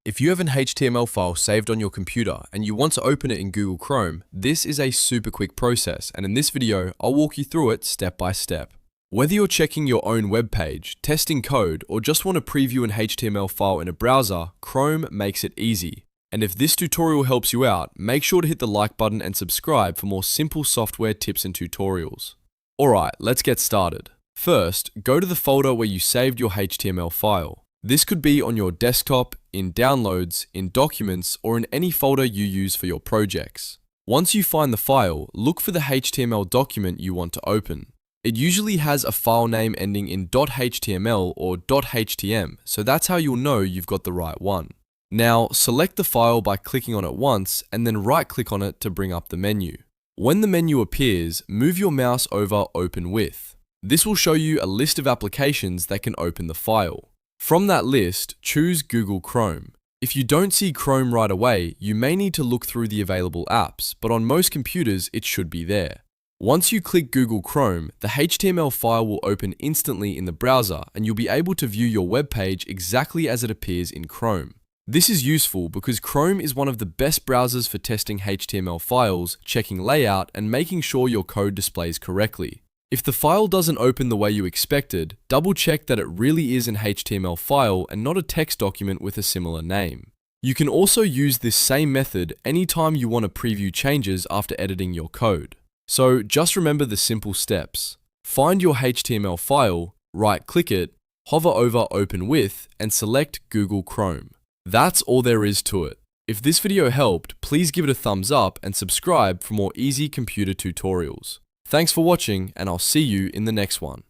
If you have an HTML file saved on your computer and you want to open it in Google Chrome, this is a super quick process, and in this video, I'll walk you through it step by step. Whether you're checking your own web page, testing code, or just want to preview an HTML file in a browser, Chrome makes it easy. And if this tutorial helps you out, make sure to hit the like button and subscribe for more simple software tips and tutorials. Alright, let's get started. First, go to the folder where you saved your HTML file. This could be on your desktop, in Downloads, in Documents, or in any folder you use for your projects. Once you find the file, look for the HTML document you want to open. It usually has a file name ending in .html or .htm, so that's how you'll know you've got the right one. Now, select the file by clicking on it once and then right-click on it to bring up the menu. When the menu appears, move your mouse over Open With. This will show you a list of applications that can open the file. From that list, choose Google Chrome. If you don't see Chrome right away, you may need to look through the available apps, but on most computers, it should be there. Once you click Google Chrome, the HTML file will open instantly in the browser and you'll be able to view your web page exactly as it appears in Chrome. This is useful because Chrome is one of the best browsers for testing HTML files, checking layout, and making sure your code displays correctly. If the file doesn't open the way you expected, double check that it really is an HTML file and not a text document with a similar name. You can also use this same method anytime you want to preview changes after editing your code. So just remember the simple steps. Find your HTML file, right-click it, hover over Open With, and select Google Chrome. That's all there is to it. If this video helped, please give it a thumbs up and subscribe for more easy computer tutorials. Thanks for watching, and I'll see you in the next one.